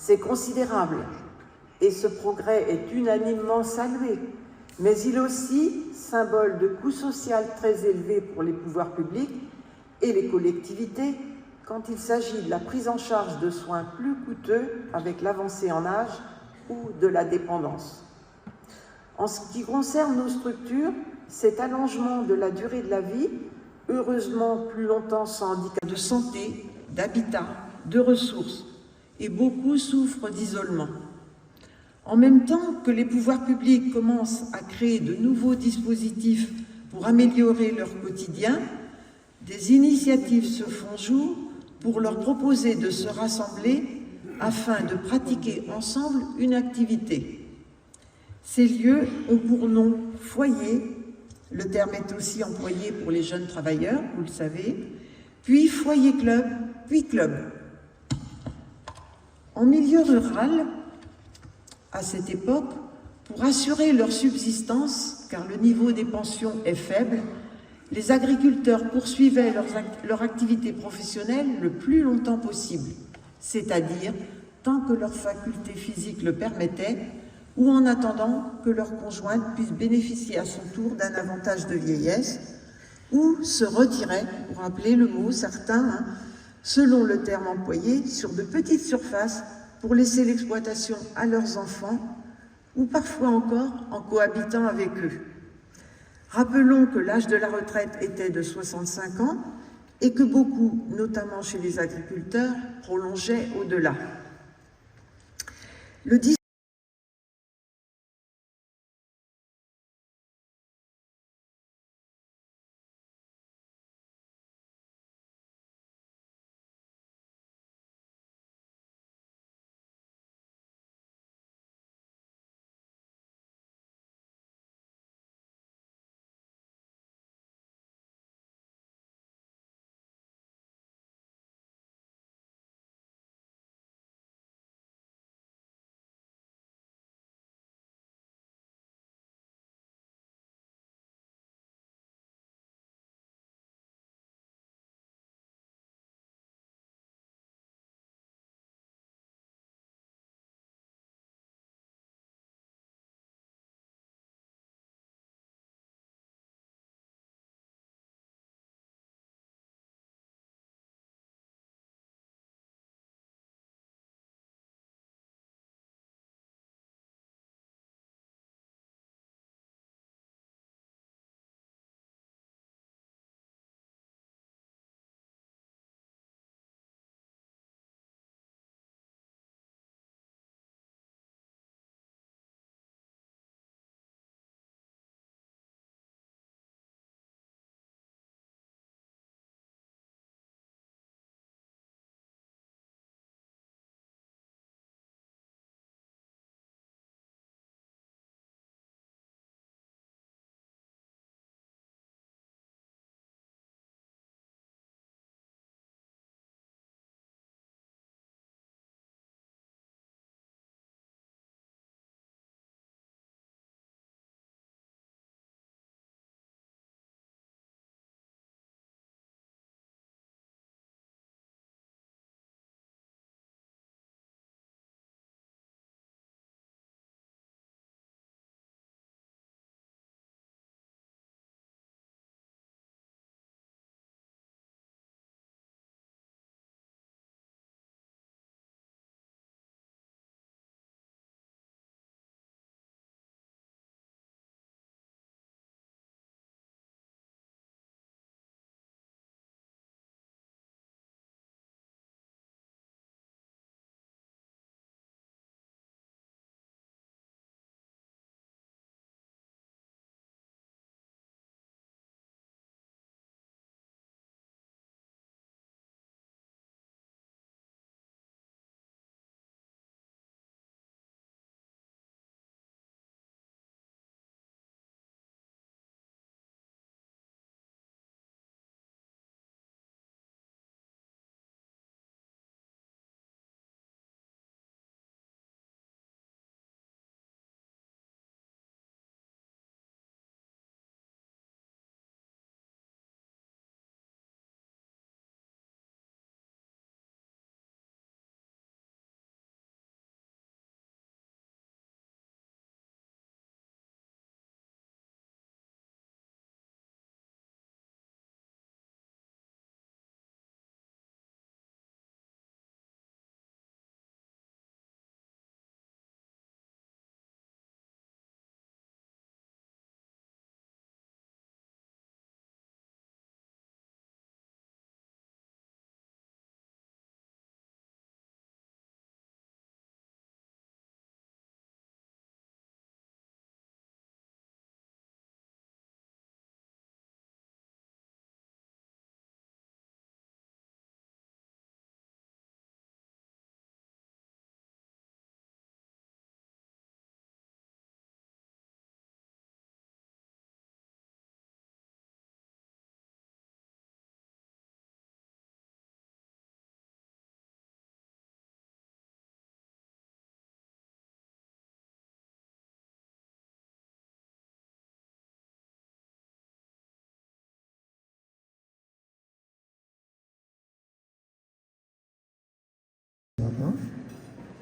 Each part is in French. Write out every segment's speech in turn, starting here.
C'est considérable et ce progrès est unanimement salué, mais il est aussi symbole de coût social très élevé pour les pouvoirs publics et les collectivités quand il s'agit de la prise en charge de soins plus coûteux avec l'avancée en âge ou de la dépendance. En ce qui concerne nos structures, cet allongement de la durée de la vie, heureusement plus longtemps sans handicap de santé, d'habitat, de ressources, et beaucoup souffrent d'isolement. En même temps que les pouvoirs publics commencent à créer de nouveaux dispositifs pour améliorer leur quotidien, des initiatives se font jour pour leur proposer de se rassembler afin de pratiquer ensemble une activité. Ces lieux ont pour nom foyer, le terme est aussi employé pour les jeunes travailleurs, vous le savez, puis foyer club, puis club. En milieu rural, à cette époque, pour assurer leur subsistance, car le niveau des pensions est faible, les agriculteurs poursuivaient leur activité professionnelle le plus longtemps possible, c'est-à-dire tant que leur faculté physique le permettait, ou en attendant que leur conjointe puisse bénéficier à son tour d'un avantage de vieillesse, ou se retirait, pour appeler le mot certains, selon le terme employé, sur de petites surfaces pour laisser l'exploitation à leurs enfants, ou parfois encore en cohabitant avec eux. Rappelons que l'âge de la retraite était de 65 ans et que beaucoup, notamment chez les agriculteurs, prolongeaient au-delà. Le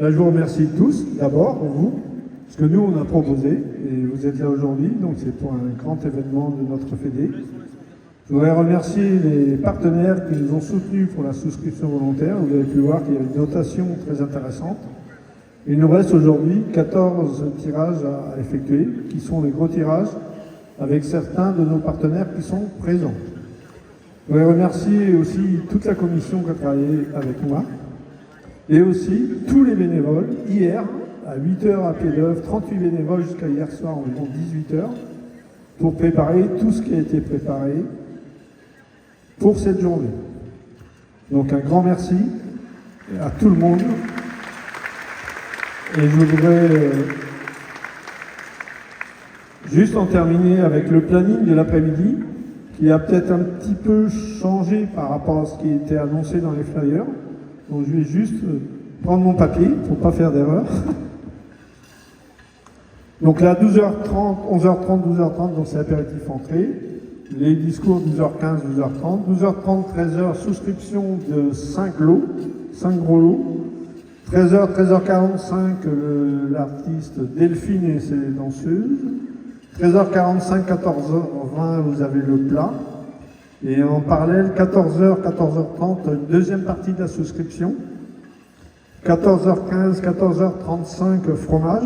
Là, je vous remercie tous, d'abord, vous, parce que nous, on a proposé, et vous êtes là aujourd'hui, donc c'est pour un grand événement de notre Fédé. Je voudrais remercier les partenaires qui nous ont soutenus pour la souscription volontaire. Vous avez pu voir qu'il y a une dotation très intéressante. Il nous reste aujourd'hui 14 tirages à effectuer, qui sont les gros tirages, avec certains de nos partenaires qui sont présents. Je voudrais remercier aussi toute la commission qui a travaillé avec moi, et aussi tous les bénévoles. Hier, à 8h à pied d'œuvre, 38 bénévoles jusqu'à hier soir, environ 18h, pour préparer tout ce qui a été préparé pour cette journée. Donc un grand merci à tout le monde. Et je voudrais juste en terminer avec le planning de l'après-midi, qui a peut-être un petit peu changé par rapport à ce qui était annoncé dans les flyers. Donc je vais juste prendre mon papier pour ne pas faire d'erreur. Donc là, 12h30, 11h30, 12h30, donc c'est apéritif entrée. Les discours 12h15, 12h30. 12h30, 13h, souscription de 5 lots, 5 gros lots. 13h, 13h45, l'artiste Delphine et ses danseuses. 13h45, 14h20, vous avez le plat. Et en parallèle, 14h, 14h30, une deuxième partie de la souscription. 14h15, 14h35, fromage.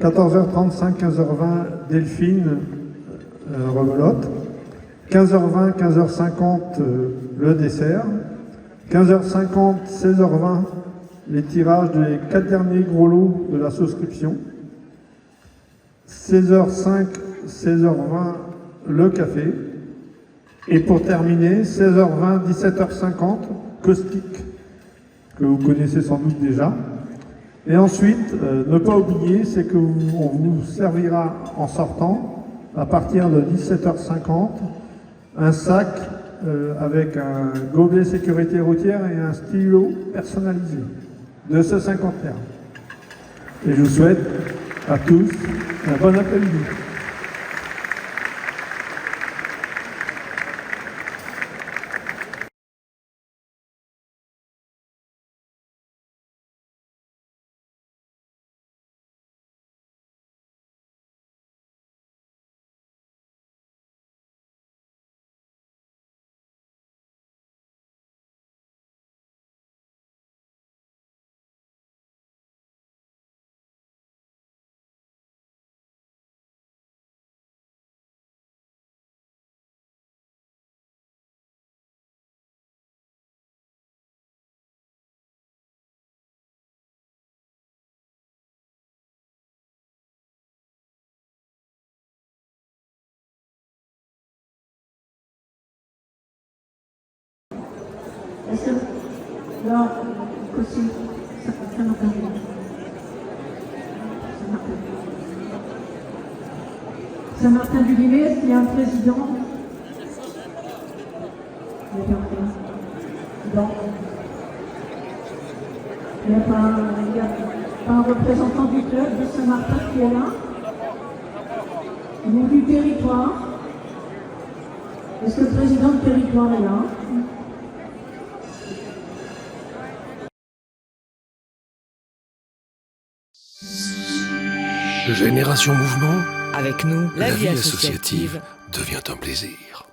14h35, 15h20, Delphine, rebelote. 15h20, 15h50, le dessert. 15h50, 16h20, les tirages des 4 derniers gros lots de la souscription. 16h05, 16h20, le café. Et pour terminer, 16h20, 17h50, caustique, que vous connaissez sans doute déjà. Et ensuite, ne pas oublier, c'est qu'on vous servira en sortant, à partir de 17h50, un sac avec un gobelet sécurité routière et un stylo personnalisé de ce cinquantenaire. Et je vous souhaite à tous un bon après-midi. Est-ce que là aussi, ça m'a permis. Saint-Martin du Guimet, est-ce qu'il y a un président? Il n'y a pas un président. Il n'y a pas un représentant du club de Saint-Martin qui est là? Ou du territoire? Est-ce que le président du territoire est là? Génération Mouvement, Avec nous, la vie associative devient un plaisir.